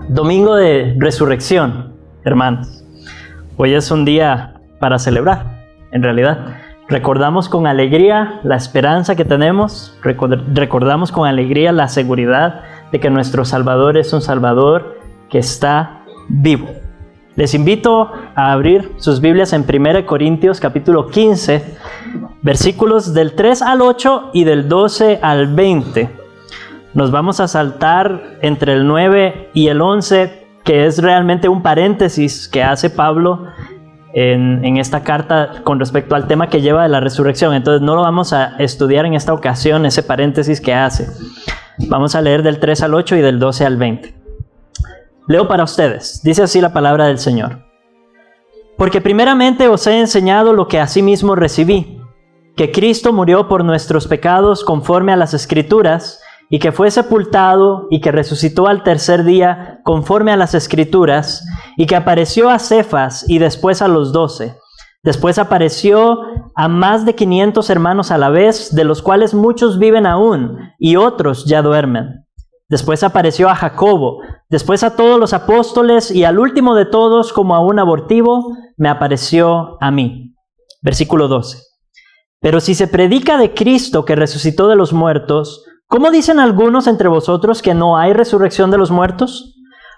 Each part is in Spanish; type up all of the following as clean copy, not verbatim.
Domingo de Resurrección, hermanos. Hoy es un día para celebrar, en realidad. Recordamos con alegría la esperanza que tenemos, recordamos con alegría la seguridad de que nuestro Salvador es un Salvador que está vivo. Les invito a abrir sus Biblias en 1 Corintios capítulo 15, versículos del 3 al 8 y del 12 al 20. Nos vamos a saltar entre el 9 y el 11, que es realmente un paréntesis que hace Pablo en esta carta con respecto al tema que lleva de la resurrección. Entonces no lo vamos a estudiar en esta ocasión, ese paréntesis que hace. Vamos a leer del 3 al 8 y del 12 al 20. Leo para ustedes. Dice así la palabra del Señor. Porque primeramente os he enseñado lo que asimismo recibí, que Cristo murió por nuestros pecados conforme a las Escrituras, y que fue sepultado y que resucitó al tercer día conforme a las Escrituras, y que apareció a Cefas y después a los 12. Después apareció a más de 500 hermanos a la vez, de los cuales muchos viven aún y otros ya duermen. Después apareció a Jacobo, después a todos los apóstoles, y al último de todos, como a un abortivo, me apareció a mí. Versículo 12. Pero si se predica de Cristo que resucitó de los muertos, ¿cómo dicen algunos entre vosotros que no hay resurrección de los muertos?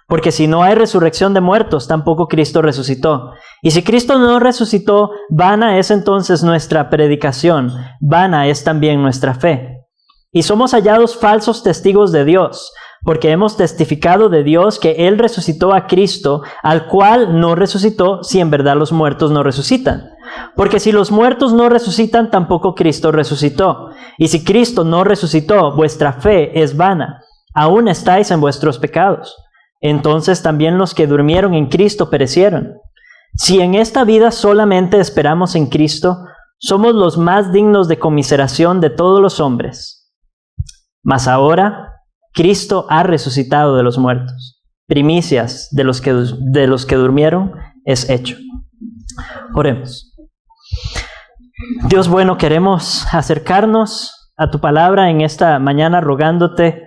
Porque si no hay resurrección de muertos, tampoco Cristo resucitó. Y si Cristo no resucitó, vana es entonces nuestra predicación, vana es también nuestra fe. Y somos hallados falsos testigos de Dios, porque hemos testificado de Dios que Él resucitó a Cristo, al cual no resucitó si en verdad los muertos no resucitan. Porque si los muertos no resucitan, tampoco Cristo resucitó. Y si Cristo no resucitó, vuestra fe es vana. Aún estáis en vuestros pecados. Entonces también los que durmieron en Cristo perecieron. Si en esta vida solamente esperamos en Cristo, somos los más dignos de conmiseración de todos los hombres. Mas ahora Cristo ha resucitado de los muertos. Primicias de los que durmieron es hecho. Oremos. Dios bueno, queremos acercarnos a tu palabra en esta mañana rogándote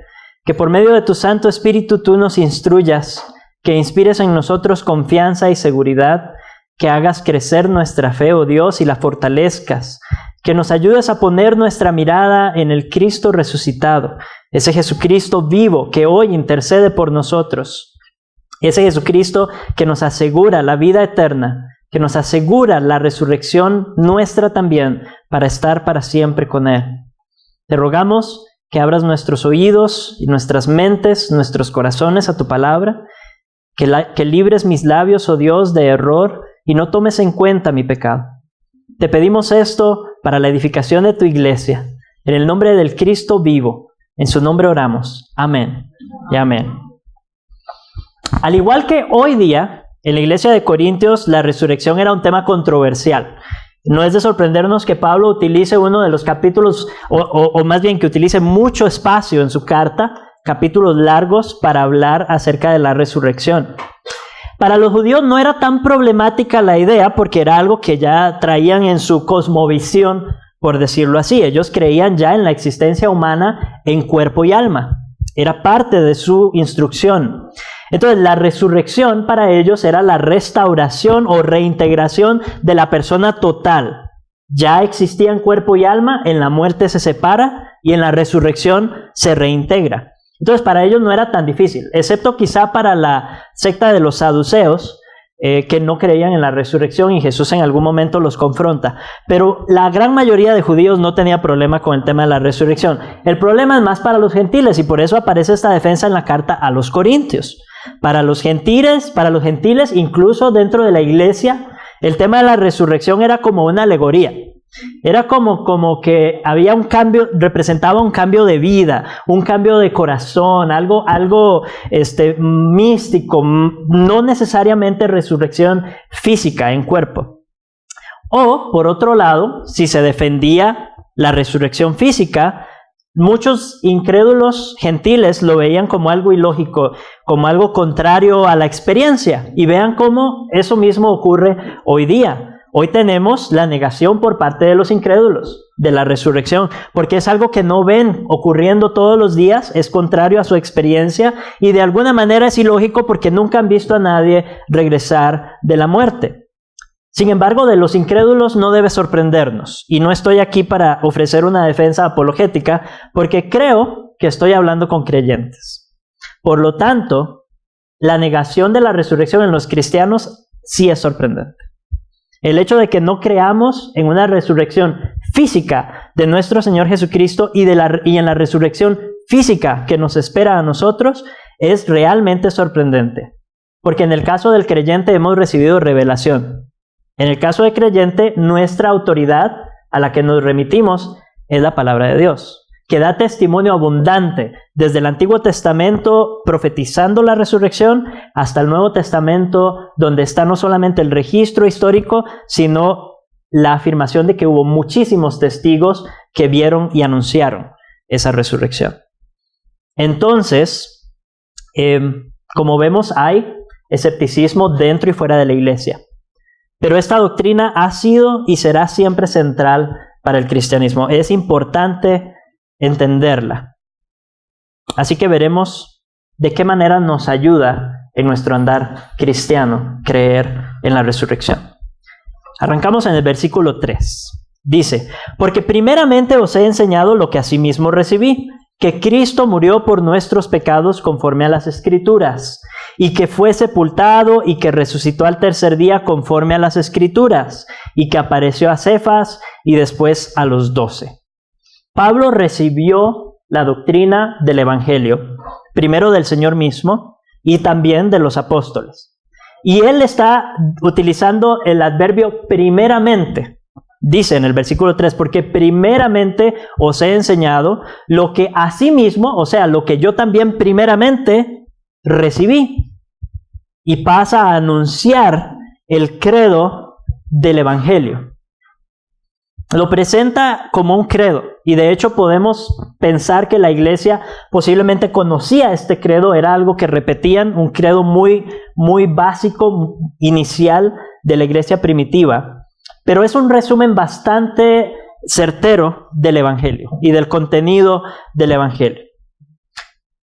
que por medio de tu Santo Espíritu tú nos instruyas, que inspires en nosotros confianza y seguridad, que hagas crecer nuestra fe, oh Dios, y la fortalezcas, que nos ayudes a poner nuestra mirada en el Cristo resucitado, ese Jesucristo vivo que hoy intercede por nosotros, ese Jesucristo que nos asegura la vida eterna, que nos asegura la resurrección nuestra también, para estar para siempre con Él. Te rogamos que abras nuestros oídos y nuestras mentes, nuestros corazones a tu palabra, que libres mis labios, oh Dios, de error y no tomes en cuenta mi pecado. Te pedimos esto para la edificación de tu iglesia, en el nombre del Cristo vivo. En su nombre oramos. Amén y amén. Al igual que hoy día, en la iglesia de Corintios, la resurrección era un tema controversial. No es de sorprendernos que Pablo utilice uno de los capítulos, o más bien que utilice mucho espacio en su carta, capítulos largos, para hablar acerca de la resurrección. Para los judíos no era tan problemática la idea, porque era algo que ya traían en su cosmovisión, por decirlo así. Ellos creían ya en la existencia humana en cuerpo y alma. Era parte de su instrucción. Entonces, la resurrección para ellos era la restauración o reintegración de la persona total. Ya existían cuerpo y alma, en la muerte se separa y en la resurrección se reintegra. Entonces, para ellos no era tan difícil, excepto quizá para la secta de los saduceos, que no creían en la resurrección, y Jesús en algún momento los confronta. Pero la gran mayoría de judíos no tenía problema con el tema de la resurrección. El problema es más para los gentiles, y por eso aparece esta defensa en la carta a los Corintios. Para los gentiles, incluso dentro de la iglesia, el tema de la resurrección era como una alegoría. Era como que había un cambio, representaba un cambio de vida, un cambio de corazón, algo místico, no necesariamente resurrección física en cuerpo. O, por otro lado, si se defendía la resurrección física, muchos incrédulos gentiles lo veían como algo ilógico, como algo contrario a la experiencia. Y vean cómo eso mismo ocurre hoy día. Hoy tenemos la negación por parte de los incrédulos de la resurrección, porque es algo que no ven ocurriendo todos los días, es contrario a su experiencia y de alguna manera es ilógico porque nunca han visto a nadie regresar de la muerte. Sin embargo, de los incrédulos no debe sorprendernos, y no estoy aquí para ofrecer una defensa apologética, porque creo que estoy hablando con creyentes. Por lo tanto, la negación de la resurrección en los cristianos sí es sorprendente. El hecho de que no creamos en una resurrección física de nuestro Señor Jesucristo y en la resurrección física que nos espera a nosotros es realmente sorprendente. Porque en el caso del creyente hemos recibido revelación. En el caso del creyente, nuestra autoridad a la que nos remitimos es la palabra de Dios, que da testimonio abundante desde el Antiguo Testamento profetizando la resurrección hasta el Nuevo Testamento, donde está no solamente el registro histórico, sino la afirmación de que hubo muchísimos testigos que vieron y anunciaron esa resurrección. Entonces, como vemos, hay escepticismo dentro y fuera de la iglesia. Pero esta doctrina ha sido y será siempre central para el cristianismo. Es importante entenderla. Así que veremos de qué manera nos ayuda en nuestro andar cristiano creer en la resurrección. Arrancamos en el versículo 3. Dice: porque primeramente os he enseñado lo que asimismo recibí, que Cristo murió por nuestros pecados conforme a las Escrituras, y que fue sepultado y que resucitó al tercer día conforme a las Escrituras, y que apareció a Cefas y después a los 12. Pablo recibió la doctrina del Evangelio, primero del Señor mismo y también de los apóstoles. Y él está utilizando el adverbio primeramente. Dice en el versículo 3, porque primeramente os he enseñado lo que asimismo, o sea, lo que yo también primeramente recibí. Y pasa a anunciar el credo del Evangelio. Lo presenta como un credo, y de hecho podemos pensar que la iglesia posiblemente conocía este credo, era algo que repetían, un credo muy básico, inicial de la iglesia primitiva, pero es un resumen bastante certero del Evangelio y del contenido del Evangelio.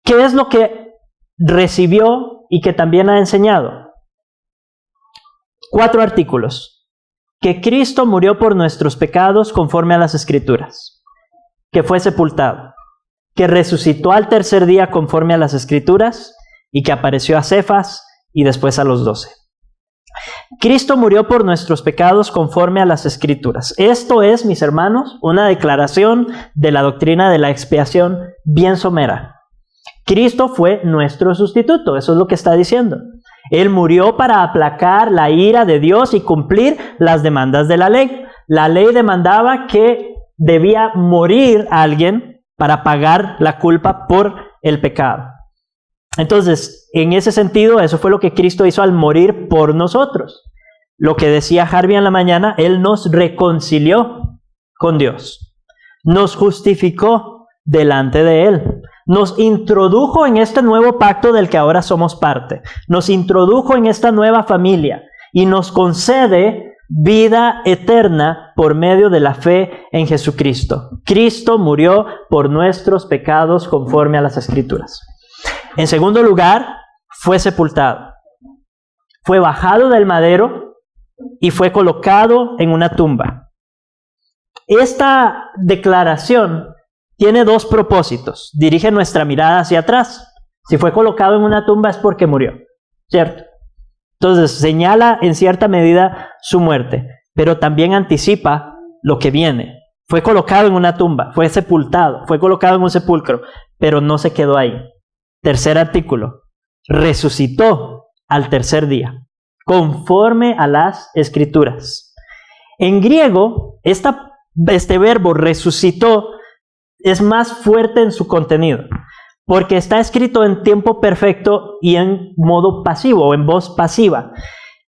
¿Qué es lo que recibió y que también ha enseñado? 4 artículos. Que Cristo murió por nuestros pecados conforme a las Escrituras, que fue sepultado, que resucitó al tercer día conforme a las Escrituras y que apareció a Cefas y después a los 12. Cristo murió por nuestros pecados conforme a las Escrituras. Esto es, mis hermanos, una declaración de la doctrina de la expiación bien somera. Cristo fue nuestro sustituto, eso es lo que está diciendo. Él murió para aplacar la ira de Dios y cumplir las demandas de la ley. La ley demandaba que debía morir alguien para pagar la culpa por el pecado. Entonces, en ese sentido, eso fue lo que Cristo hizo al morir por nosotros. Lo que decía Harvey en la mañana, Él nos reconcilió con Dios. Nos justificó delante de Él. Nos introdujo en este nuevo pacto del que ahora somos parte. Nos introdujo en esta nueva familia y nos concede vida eterna por medio de la fe en Jesucristo. Cristo murió por nuestros pecados conforme a las Escrituras. En segundo lugar, fue sepultado. Fue bajado del madero y fue colocado en una tumba. Esta declaración tiene 2 propósitos. Dirige nuestra mirada hacia atrás. Si fue colocado en una tumba es porque murió, ¿cierto? Entonces señala en cierta medida su muerte, pero también anticipa lo que viene. Fue colocado en una tumba, fue sepultado, fue colocado en un sepulcro, pero no se quedó ahí. Tercer artículo, resucitó al tercer día, conforme a las Escrituras. En griego, esta este verbo resucitó es más fuerte en su contenido, porque está escrito en tiempo perfecto y en modo pasivo, o en voz pasiva.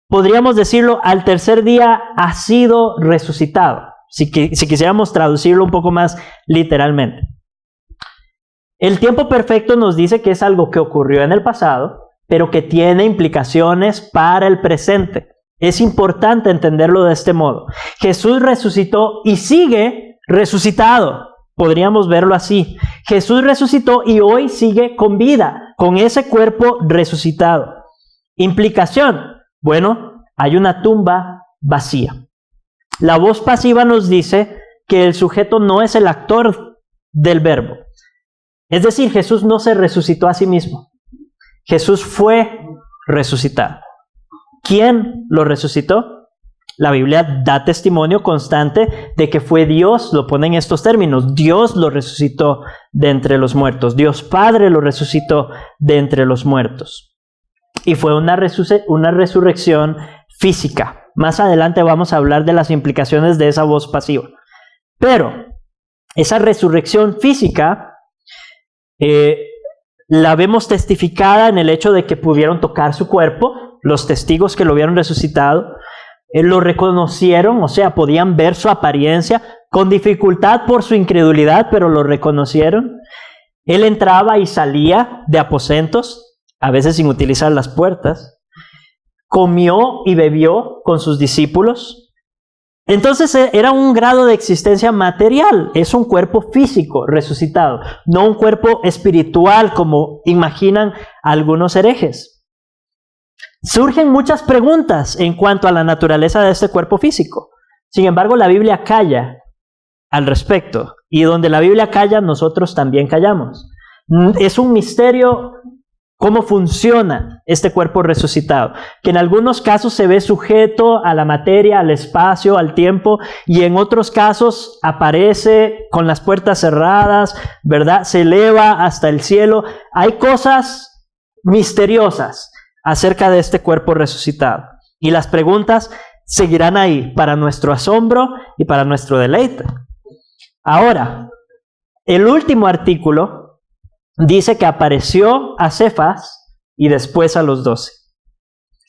Podríamos decirlo, al tercer día ha sido resucitado, si quisiéramos traducirlo un poco más literalmente. El tiempo perfecto nos dice que es algo que ocurrió en el pasado, pero que tiene implicaciones para el presente. Es importante entenderlo de este modo. Jesús resucitó y sigue resucitado. Podríamos verlo así. Jesús resucitó y hoy sigue con vida, con ese cuerpo resucitado. Implicación. Bueno, hay una tumba vacía. La voz pasiva nos dice que el sujeto no es el actor del verbo. Es decir, Jesús no se resucitó a sí mismo. Jesús fue resucitado. ¿Quién lo resucitó? La Biblia da testimonio constante de que fue Dios, lo pone en estos términos. Dios lo resucitó de entre los muertos. Dios Padre lo resucitó de entre los muertos. Y fue una resurrección física. Más adelante vamos a hablar de las implicaciones de esa voz pasiva. Pero esa resurrección física la vemos testificada en el hecho de que pudieron tocar su cuerpo. Los testigos que lo vieron resucitado lo reconocieron, o sea, podían ver su apariencia con dificultad por su incredulidad, pero lo reconocieron. Él entraba y salía de aposentos, a veces sin utilizar las puertas. Comió y bebió con sus discípulos. Entonces era un grado de existencia material, es un cuerpo físico resucitado, no un cuerpo espiritual como imaginan algunos herejes. Surgen muchas preguntas en cuanto a la naturaleza de este cuerpo físico. Sin embargo, la Biblia calla al respecto, y donde la Biblia calla, nosotros también callamos. Es un misterio cómo funciona este cuerpo resucitado, que en algunos casos se ve sujeto a la materia, al espacio, al tiempo, y en otros casos aparece con las puertas cerradas, ¿verdad? Se eleva hasta el cielo. Hay cosas misteriosas acerca de este cuerpo resucitado, y las preguntas seguirán ahí para nuestro asombro y para nuestro deleite. Ahora, el último artículo dice que apareció a Cefas y después a los 12.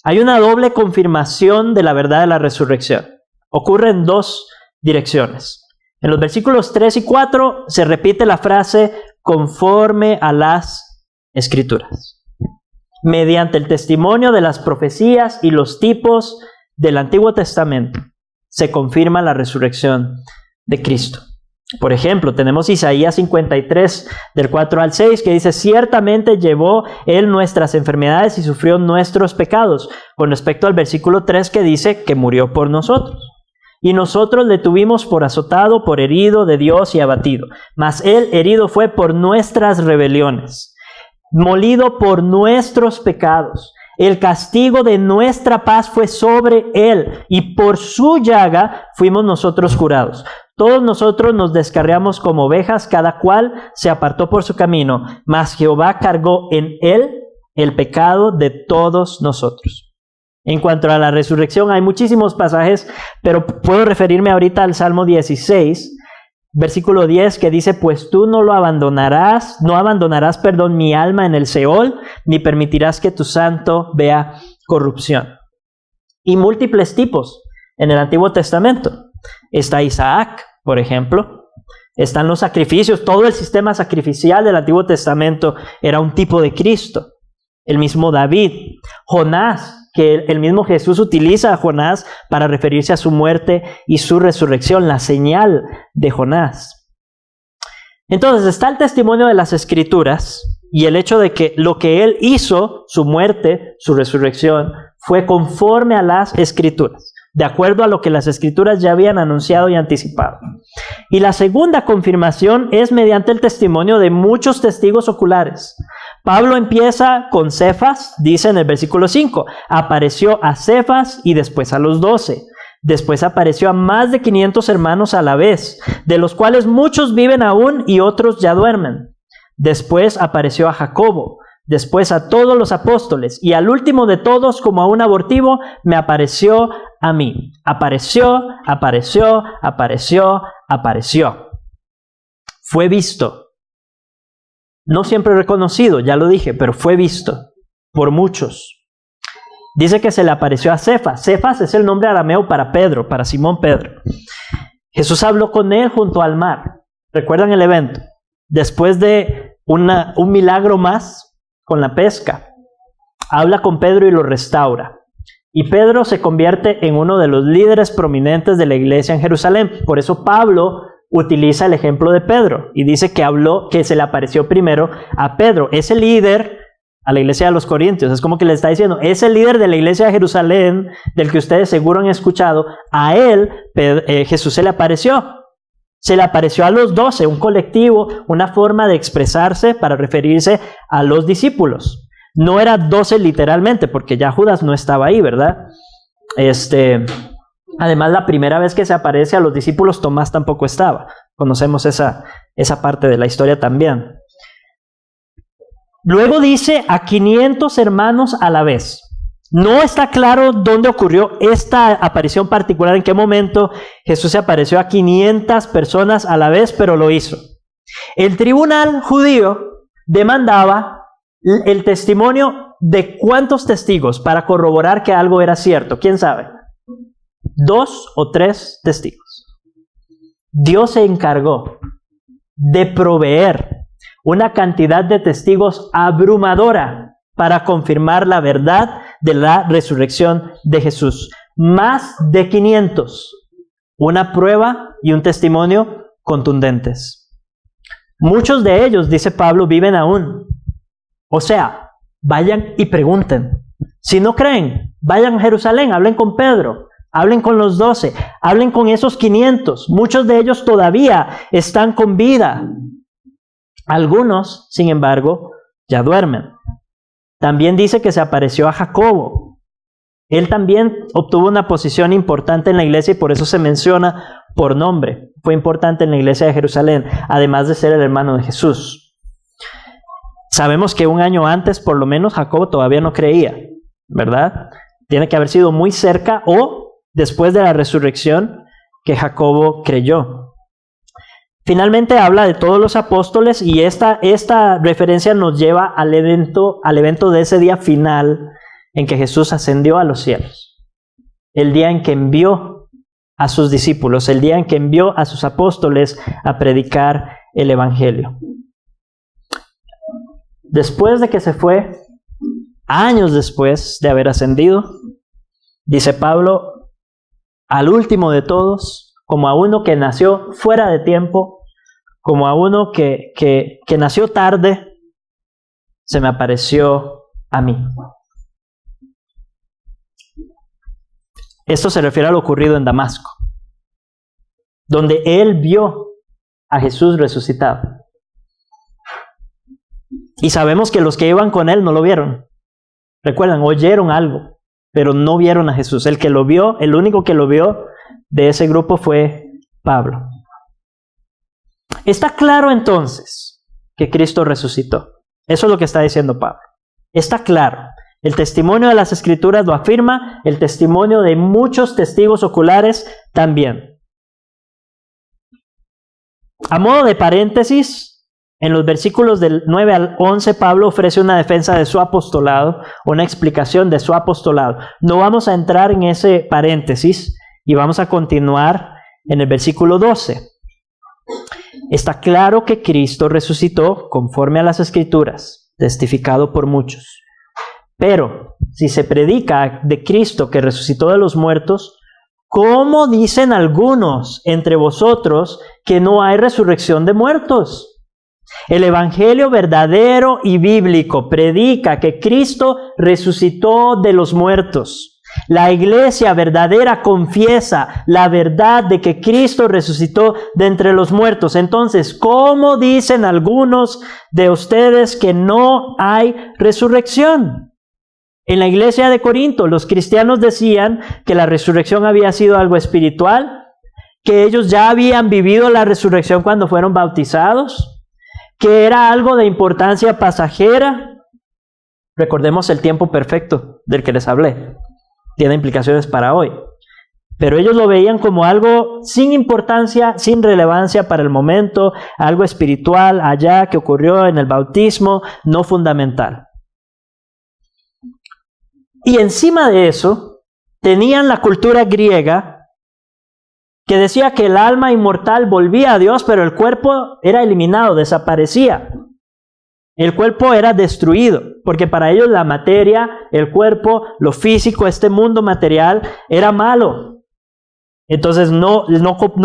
Hay una doble confirmación de la verdad de la resurrección. Ocurre en dos direcciones. En los versículos 3 y 4 se repite la frase conforme a las Escrituras. Mediante el testimonio de las profecías y los tipos del Antiguo Testamento se confirma la resurrección de Cristo. Por ejemplo, tenemos Isaías 53, del 4 al 6, que dice: ciertamente llevó Él nuestras enfermedades y sufrió nuestros pecados. Con respecto al versículo 3 que dice que murió por nosotros. Y nosotros le tuvimos por azotado, por herido de Dios y abatido. Mas Él herido fue por nuestras rebeliones, molido por nuestros pecados. El castigo de nuestra paz fue sobre Él, y por su llaga fuimos nosotros curados. Todos nosotros nos descarriamos como ovejas, cada cual se apartó por su camino, mas Jehová cargó en Él el pecado de todos nosotros. En cuanto a la resurrección, hay muchísimos pasajes, pero puedo referirme ahorita al Salmo 16, versículo 10, que dice: pues tú no abandonarás mi alma en el Seol, ni permitirás que tu santo vea corrupción. Y múltiples tipos en el Antiguo Testamento. Está Isaac, por ejemplo. Están los sacrificios. Todo el sistema sacrificial del Antiguo Testamento era un tipo de Cristo. El mismo David. Jonás, que el mismo Jesús utiliza a Jonás para referirse a su muerte y su resurrección, la señal de Jonás. Entonces está el testimonio de las Escrituras y el hecho de que lo que Él hizo, su muerte, su resurrección, fue conforme a las Escrituras, de acuerdo a lo que las Escrituras ya habían anunciado y anticipado. Y la segunda confirmación es mediante el testimonio de muchos testigos oculares. Pablo empieza con Cefas, dice en el versículo 5, apareció a Cefas y después a los 12. Después apareció a más de 500 hermanos a la vez, de los cuales muchos viven aún y otros ya duermen. Después apareció a Jacobo, después a todos los apóstoles, y al último de todos, como a un abortivo, me apareció a mí. Apareció apareció. Fue visto. No siempre reconocido, ya lo dije, pero fue visto por muchos. Dice que se le apareció a Cefas. Cefas es el nombre arameo para Pedro, para Simón Pedro. Jesús habló con él junto al mar. ¿Recuerdan el evento? Después de un milagro más con la pesca, habla con Pedro y lo restaura. Y Pedro se convierte en uno de los líderes prominentes de la iglesia en Jerusalén. Por eso Pablo utiliza el ejemplo de Pedro y dice que se le apareció primero a Pedro. Ese líder a la iglesia de los Corintios, es como que le está diciendo, ese líder de la iglesia de Jerusalén, del que ustedes seguro han escuchado, a él Jesús se le apareció. Se le apareció a los 12, un colectivo, una forma de expresarse para referirse a los discípulos. No era 12 literalmente, porque ya Judas no estaba ahí, ¿verdad? Además, la primera vez que se aparece a los discípulos, Tomás tampoco estaba. Conocemos esa parte de la historia también. Luego dice a 500 hermanos a la vez. No está claro dónde ocurrió esta aparición particular, en qué momento Jesús se apareció a 500 personas a la vez, pero lo hizo. El tribunal judío demandaba el testimonio de cuántos testigos para corroborar que algo era cierto. ¿Quién sabe? 2 o 3 testigos. Dios se encargó de proveer una cantidad de testigos abrumadora para confirmar la verdad de la resurrección de Jesús. Más de 500. Una prueba y un testimonio contundentes. Muchos de ellos, dice Pablo, viven aún. O sea, vayan y pregunten. Si no creen, vayan a Jerusalén, hablen con Pedro, hablen con los 12, hablen con esos 500. Muchos de ellos todavía están con vida. Algunos, sin embargo, ya duermen. También dice que se apareció a Jacobo. Él también obtuvo una posición importante en la iglesia y por eso se menciona por nombre. Fue importante en la iglesia de Jerusalén, además de ser el hermano de Jesús. Sabemos que un año antes, por lo menos, Jacobo todavía no creía, ¿verdad? Tiene que haber sido muy cerca o después de la resurrección que Jacobo creyó. Finalmente habla de todos los apóstoles y esta referencia nos lleva al evento de ese día final en que Jesús ascendió a los cielos. El día en que envió a sus discípulos, el día en que envió a sus apóstoles a predicar el evangelio. Después de que se fue, años después de haber ascendido, dice Pablo, al último de todos, como a uno que nació fuera de tiempo, como a uno que nació tarde, se me apareció a mí. Esto se refiere a lo ocurrido en Damasco, donde él vio a Jesús resucitado. Y sabemos que los que iban con él no lo vieron. Recuerdan, oyeron algo, pero no vieron a Jesús. El que lo vio, el único que lo vio de ese grupo fue Pablo. Está claro entonces que Cristo resucitó. Eso es lo que está diciendo Pablo. Está claro. El testimonio de las Escrituras lo afirma, el testimonio de muchos testigos oculares también. A modo de paréntesis, en los versículos del 9 al 11, Pablo ofrece una defensa de su apostolado, una explicación de su apostolado. No vamos a entrar en ese paréntesis y vamos a continuar en el versículo 12. Está claro que Cristo resucitó conforme a las Escrituras, testificado por muchos. Pero si se predica de Cristo que resucitó de los muertos, ¿cómo dicen algunos entre vosotros que no hay resurrección de muertos? El evangelio verdadero y bíblico predica que Cristo resucitó de los muertos. La iglesia verdadera confiesa la verdad de que Cristo resucitó de entre los muertos. Entonces, ¿cómo dicen algunos de ustedes que no hay resurrección? En la iglesia de Corinto, los cristianos decían que la resurrección había sido algo espiritual, que ellos ya habían vivido la resurrección cuando fueron bautizados, que era algo de importancia pasajera. Recordemos el tiempo perfecto del que les hablé. Tiene implicaciones para hoy. Pero ellos lo veían como algo sin importancia, sin relevancia para el momento, algo espiritual allá que ocurrió en el bautismo, no fundamental. Y encima de eso, tenían la cultura griega que decía que el alma inmortal volvía a Dios, pero el cuerpo era eliminado, desaparecía. El cuerpo era destruido, porque para ellos la materia, el cuerpo, lo físico, este mundo material, era malo. Entonces no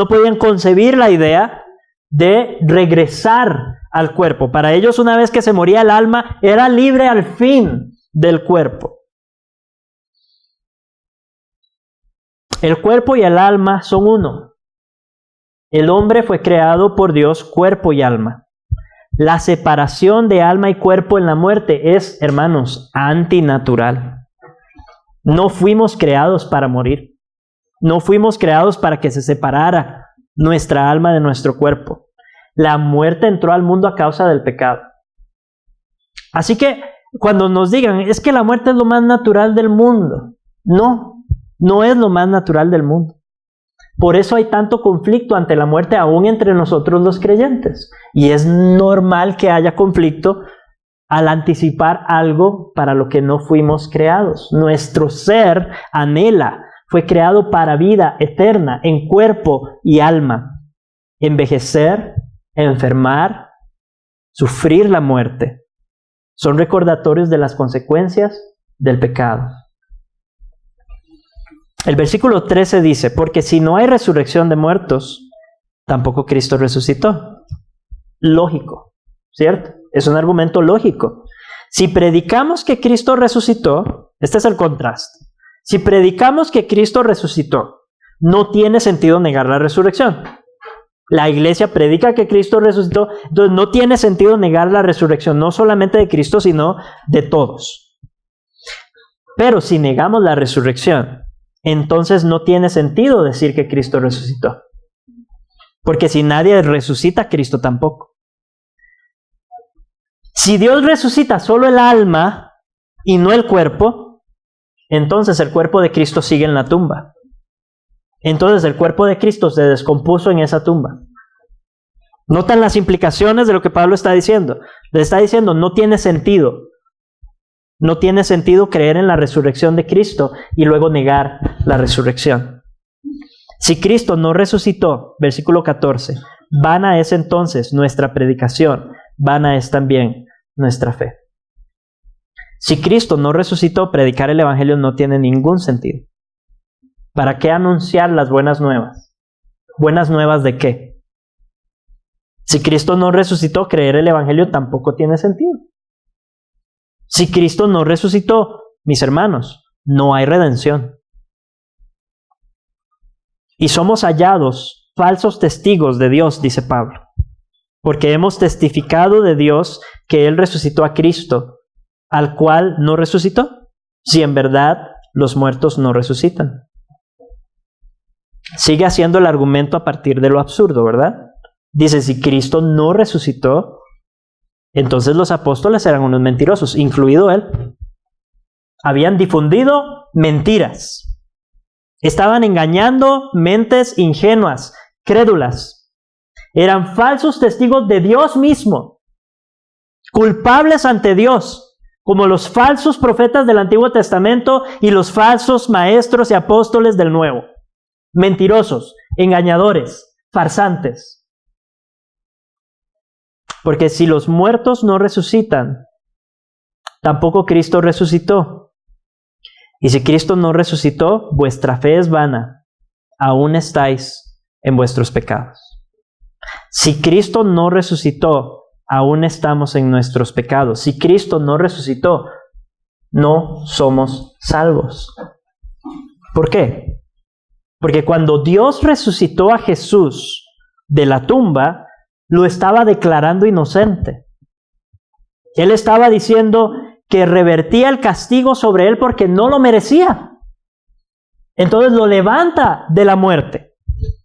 podían concebir la idea de regresar al cuerpo. Para ellos, una vez que se moría el alma, era libre al fin del cuerpo. El cuerpo y el alma son uno. El hombre fue creado por Dios, cuerpo y alma. La separación de alma y cuerpo en la muerte es, hermanos, antinatural. No fuimos creados para morir. No fuimos creados para que se separara nuestra alma de nuestro cuerpo. La muerte entró al mundo a causa del pecado. Así que cuando nos digan, es que la muerte es lo más natural del mundo. No es lo más natural del mundo. Por eso hay tanto conflicto ante la muerte aún entre nosotros los creyentes. Y es normal que haya conflicto al anticipar algo para lo que no fuimos creados. Nuestro ser anhela, fue creado para vida eterna en cuerpo y alma. Envejecer, enfermar, sufrir la muerte. Son recordatorios de las consecuencias del pecado. El versículo 13 dice, porque si no hay resurrección de muertos, tampoco Cristo resucitó. Lógico, ¿cierto? Es un argumento lógico. Si predicamos que Cristo resucitó, este es el contraste. Si predicamos que Cristo resucitó, no tiene sentido negar la resurrección. La iglesia predica que Cristo resucitó, entonces no tiene sentido negar la resurrección, no solamente de Cristo, sino de todos. Pero si negamos la resurrección, entonces no tiene sentido decir que Cristo resucitó. Porque si nadie resucita, Cristo tampoco. Si Dios resucita solo el alma y no el cuerpo, entonces el cuerpo de Cristo sigue en la tumba. Entonces el cuerpo de Cristo se descompuso en esa tumba. ¿Notan las implicaciones de lo que Pablo está diciendo? Le está diciendo, no tiene sentido. No tiene sentido creer en la resurrección de Cristo y luego negar la resurrección. Si Cristo no resucitó, versículo 14, vana es entonces nuestra predicación, vana es también nuestra fe. Si Cristo no resucitó, predicar el evangelio no tiene ningún sentido. ¿Para qué anunciar las buenas nuevas? ¿Buenas nuevas de qué? Si Cristo no resucitó, creer el evangelio tampoco tiene sentido. Si Cristo no resucitó, mis hermanos, no hay redención. Y somos hallados falsos testigos de Dios, dice Pablo, porque hemos testificado de Dios que Él resucitó a Cristo, al cual no resucitó, si en verdad los muertos no resucitan. Sigue haciendo el argumento a partir de lo absurdo, ¿verdad? Dice, si Cristo no resucitó, entonces los apóstoles eran unos mentirosos, incluido él. Habían difundido mentiras. Estaban engañando mentes ingenuas, crédulas. Eran falsos testigos de Dios mismo, culpables ante Dios, como los falsos profetas del Antiguo Testamento y los falsos maestros y apóstoles del Nuevo. Mentirosos, engañadores, farsantes. Porque si los muertos no resucitan, tampoco Cristo resucitó. Y si Cristo no resucitó, vuestra fe es vana, aún estáis en vuestros pecados. Si Cristo no resucitó, aún estamos en nuestros pecados. Si Cristo no resucitó, no somos salvos. ¿Por qué? Porque cuando Dios resucitó a Jesús de la tumba, lo estaba declarando inocente. Él estaba diciendo que revertía el castigo sobre él porque no lo merecía. Entonces lo levanta de la muerte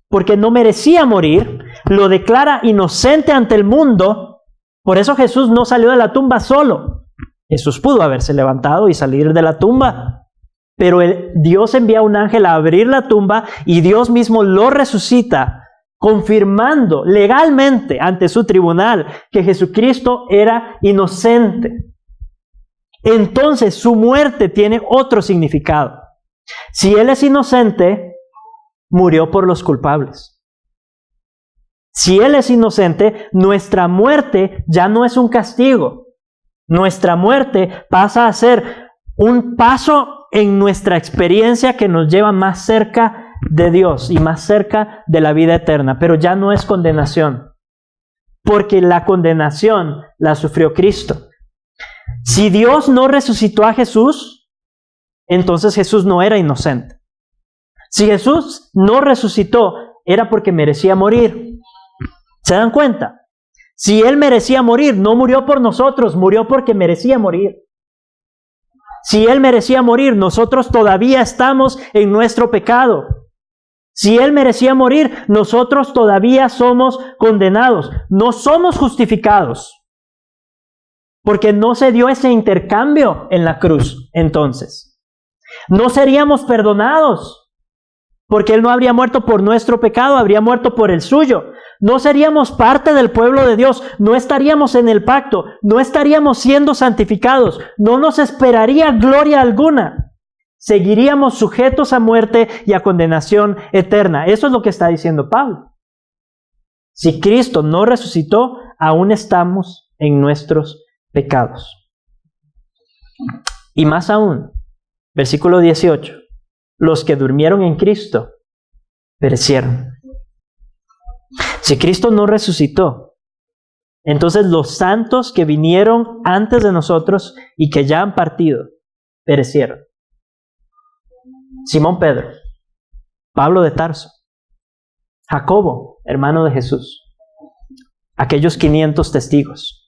porque no merecía morir, lo declara inocente ante el mundo. Por eso Jesús no salió de la tumba solo. Jesús pudo haberse levantado y salir de la tumba. Pero Dios envía a un ángel a abrir la tumba y Dios mismo lo resucita, confirmando legalmente ante su tribunal que Jesucristo era inocente. Entonces su muerte tiene otro significado. Si Él es inocente, murió por los culpables. Si Él es inocente, nuestra muerte ya no es un castigo. Nuestra muerte pasa a ser un paso en nuestra experiencia que nos lleva más cerca de Dios y más cerca de la vida eterna, pero ya no es condenación, porque la condenación la sufrió Cristo. Si Dios no resucitó a Jesús, entonces Jesús no era inocente. Si Jesús no resucitó, era porque merecía morir. ¿Se dan cuenta? Si Él merecía morir, no murió por nosotros, murió porque merecía morir. Si Él merecía morir, nosotros todavía estamos en nuestro pecado. Si Él merecía morir, nosotros todavía somos condenados. No somos justificados, porque no se dio ese intercambio en la cruz. Entonces, no seríamos perdonados, porque Él no habría muerto por nuestro pecado, habría muerto por el suyo. No seríamos parte del pueblo de Dios, no estaríamos en el pacto, no estaríamos siendo santificados, no nos esperaría gloria alguna. Seguiríamos sujetos a muerte y a condenación eterna. Eso es lo que está diciendo Pablo. Si Cristo no resucitó, aún estamos en nuestros pecados. Y más aún, versículo 18, los que durmieron en Cristo perecieron. Si Cristo no resucitó, entonces los santos que vinieron antes de nosotros y que ya han partido, perecieron. Simón Pedro, Pablo de Tarso, Jacobo, hermano de Jesús, aquellos 500 testigos,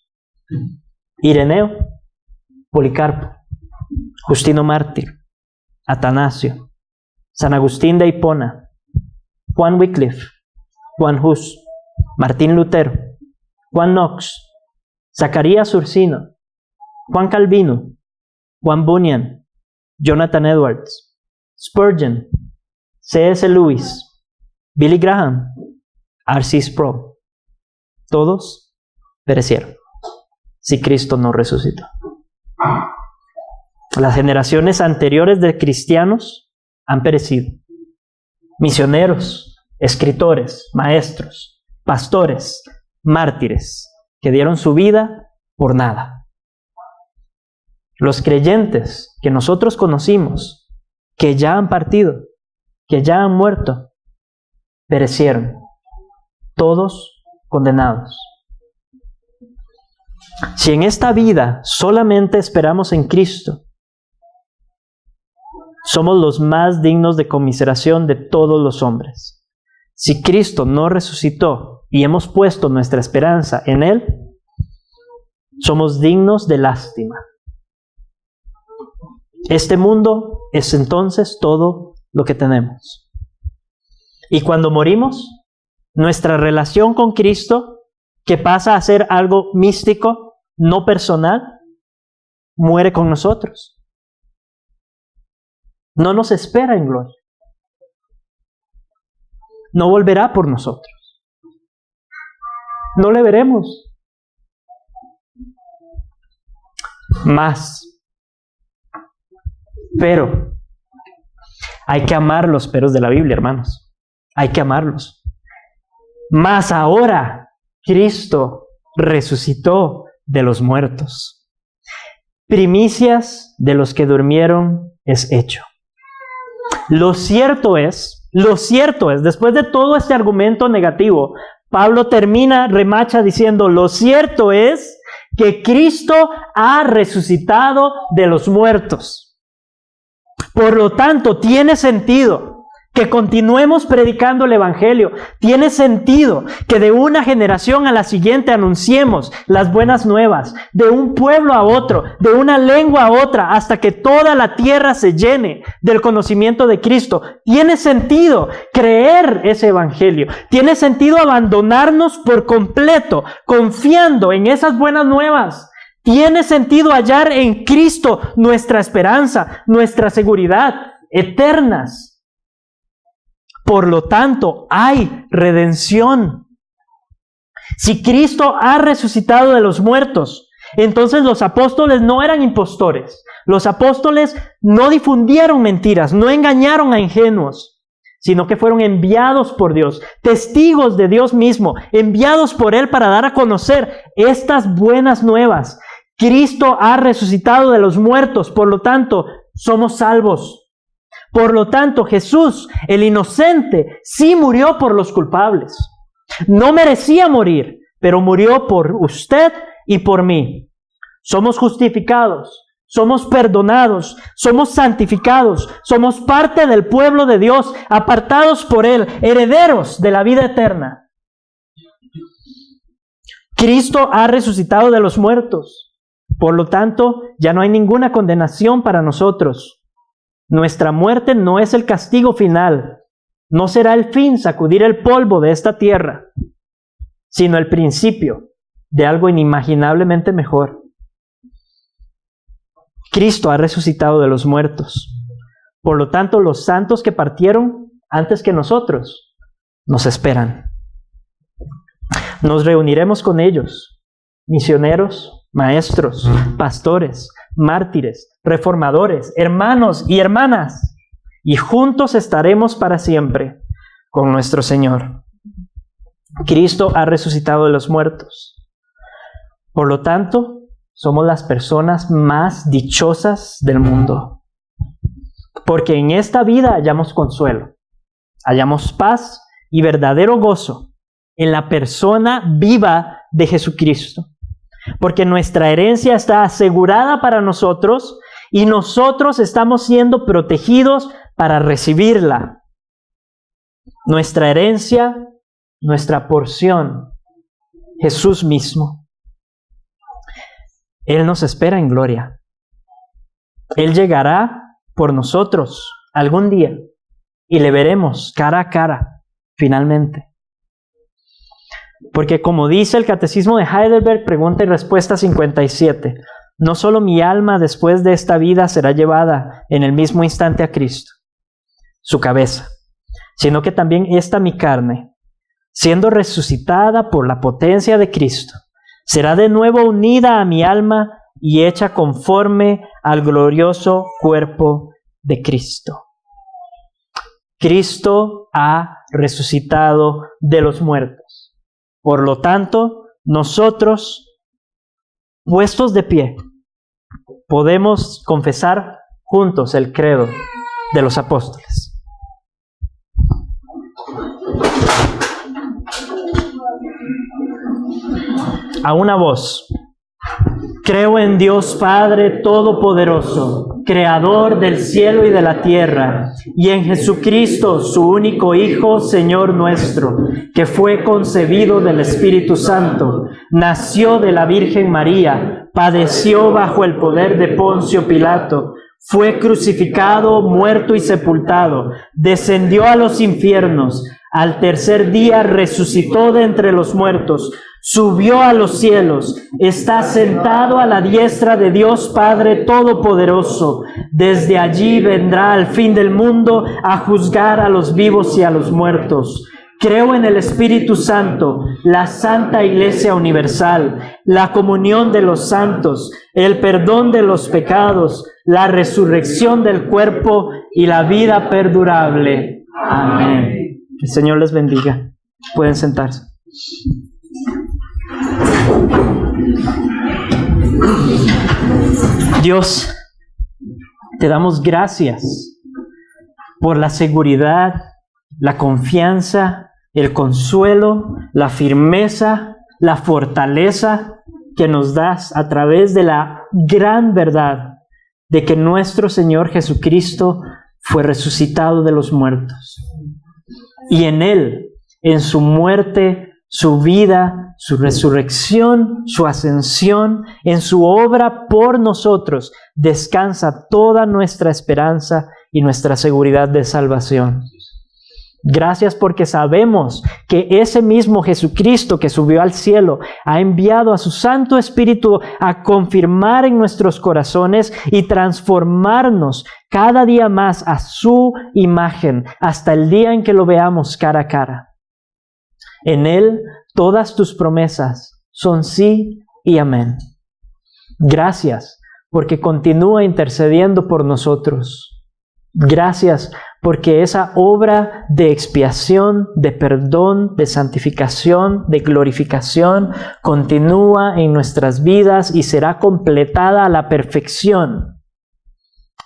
Ireneo, Policarpo, Justino Mártir, Atanasio, San Agustín de Hipona, Juan Wycliffe, Juan Hus, Martín Lutero, Juan Knox, Zacarías Ursino, Juan Calvino, Juan Bunyan, Jonathan Edwards, Spurgeon, C.S. Lewis, Billy Graham, R.C. Sproul, todos perecieron si Cristo no resucitó. Las generaciones anteriores de cristianos han perecido. Misioneros, escritores, maestros, pastores, mártires, que dieron su vida por nada. Los creyentes que nosotros conocimos, que ya han partido, que ya han muerto, perecieron, todos condenados. Si en esta vida solamente esperamos en Cristo, somos los más dignos de conmiseración de todos los hombres. Si Cristo no resucitó y hemos puesto nuestra esperanza en Él, somos dignos de lástima. Este mundo es entonces todo lo que tenemos. Y cuando morimos, nuestra relación con Cristo, que pasa a ser algo místico, no personal, muere con nosotros. No nos espera en gloria. No volverá por nosotros. No le veremos. Más. Pero hay que amar los peros de la Biblia, hermanos. Hay que amarlos. Mas ahora Cristo resucitó de los muertos. Primicias de los que durmieron es hecho. Lo cierto es, después de todo este argumento negativo, Pablo remacha diciendo, lo cierto es que Cristo ha resucitado de los muertos. Por lo tanto, tiene sentido que continuemos predicando el Evangelio. Tiene sentido que de una generación a la siguiente anunciemos las buenas nuevas, de un pueblo a otro, de una lengua a otra, hasta que toda la tierra se llene del conocimiento de Cristo. Tiene sentido creer ese Evangelio. Tiene sentido abandonarnos por completo, confiando en esas buenas nuevas. Tiene sentido hallar en Cristo nuestra esperanza, nuestra seguridad eternas. Por lo tanto, hay redención. Si Cristo ha resucitado de los muertos, entonces los apóstoles no eran impostores. Los apóstoles no difundieron mentiras, no engañaron a ingenuos, sino que fueron enviados por Dios, testigos de Dios mismo, enviados por Él para dar a conocer estas buenas nuevas. Cristo ha resucitado de los muertos, por lo tanto, somos salvos. Por lo tanto, Jesús, el inocente, sí murió por los culpables. No merecía morir, pero murió por usted y por mí. Somos justificados, somos perdonados, somos santificados, somos parte del pueblo de Dios, apartados por Él, herederos de la vida eterna. Cristo ha resucitado de los muertos. Por lo tanto, ya no hay ninguna condenación para nosotros. Nuestra muerte no es el castigo final. No será el fin sacudir el polvo de esta tierra, sino el principio de algo inimaginablemente mejor. Cristo ha resucitado de los muertos. Por lo tanto, los santos que partieron antes que nosotros nos esperan. Nos reuniremos con ellos, misioneros, maestros, pastores, mártires, reformadores, hermanos y hermanas, y juntos estaremos para siempre con nuestro Señor. Cristo ha resucitado de los muertos. Por lo tanto, somos las personas más dichosas del mundo, porque en esta vida hallamos consuelo, hallamos paz y verdadero gozo en la persona viva de Jesucristo. Porque nuestra herencia está asegurada para nosotros y nosotros estamos siendo protegidos para recibirla. Nuestra herencia, nuestra porción, Jesús mismo. Él nos espera en gloria. Él llegará por nosotros algún día y le veremos cara a cara, finalmente. Porque como dice el Catecismo de Heidelberg, pregunta y respuesta 57, no solo mi alma después de esta vida será llevada en el mismo instante a Cristo, su cabeza, sino que también esta mi carne, siendo resucitada por la potencia de Cristo, será de nuevo unida a mi alma y hecha conforme al glorioso cuerpo de Cristo. Cristo ha resucitado de los muertos. Por lo tanto, nosotros, puestos de pie, podemos confesar juntos el credo de los apóstoles. A una voz. Creo en Dios Padre Todopoderoso, Creador del cielo y de la tierra, y en Jesucristo, su único Hijo, Señor nuestro, que fue concebido del Espíritu Santo, nació de la Virgen María, padeció bajo el poder de Poncio Pilato, fue crucificado, muerto y sepultado, descendió a los infiernos, al tercer día resucitó de entre los muertos, subió a los cielos, está sentado a la diestra de Dios Padre Todopoderoso. Desde allí vendrá al fin del mundo a juzgar a los vivos y a los muertos. Creo en el Espíritu Santo, la Santa Iglesia Universal, la comunión de los santos, el perdón de los pecados, la resurrección del cuerpo y la vida perdurable. Amén. Que el Señor les bendiga. Pueden sentarse. Dios, te damos gracias por la seguridad, la confianza, el consuelo, la firmeza, la fortaleza que nos das a través de la gran verdad de que nuestro Señor Jesucristo fue resucitado de los muertos. Y en Él, en su muerte, su vida, su resurrección, su ascensión, en su obra por nosotros, descansa toda nuestra esperanza y nuestra seguridad de salvación. Gracias porque sabemos que ese mismo Jesucristo que subió al cielo ha enviado a su Santo Espíritu a confirmar en nuestros corazones y transformarnos cada día más a su imagen hasta el día en que lo veamos cara a cara. En Él todas tus promesas son sí y amén. Gracias porque continúa intercediendo por nosotros. Gracias porque esa obra de expiación, de perdón, de santificación, de glorificación continúa en nuestras vidas y será completada a la perfección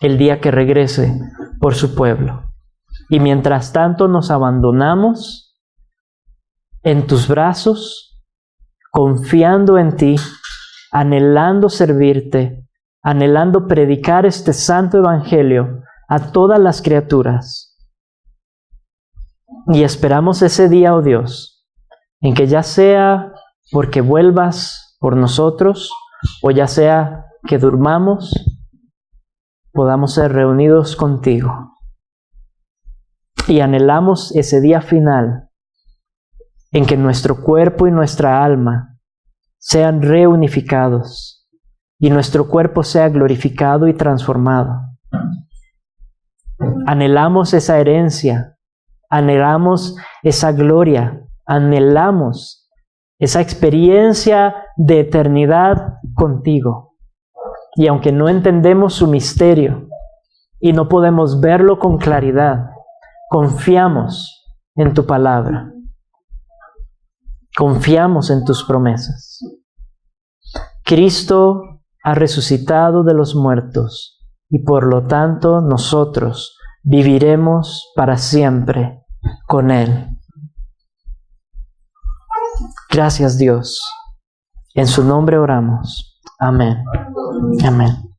el día que regrese por su pueblo. Y mientras tanto nos abandonamos en tus brazos, confiando en ti, anhelando servirte, anhelando predicar este santo evangelio a todas las criaturas. Y esperamos ese día, oh Dios, en que ya sea porque vuelvas por nosotros, o ya sea que durmamos, podamos ser reunidos contigo. Y anhelamos ese día final, en que nuestro cuerpo y nuestra alma sean reunificados, y nuestro cuerpo sea glorificado y transformado. Anhelamos esa herencia, anhelamos esa gloria, anhelamos esa experiencia de eternidad contigo. Y aunque no entendemos su misterio y no podemos verlo con claridad, confiamos en tu palabra, confiamos en tus promesas. Cristo ha resucitado de los muertos, y por lo tanto nosotros viviremos para siempre con Él. Gracias, Dios. En su nombre oramos. Amén. Amén.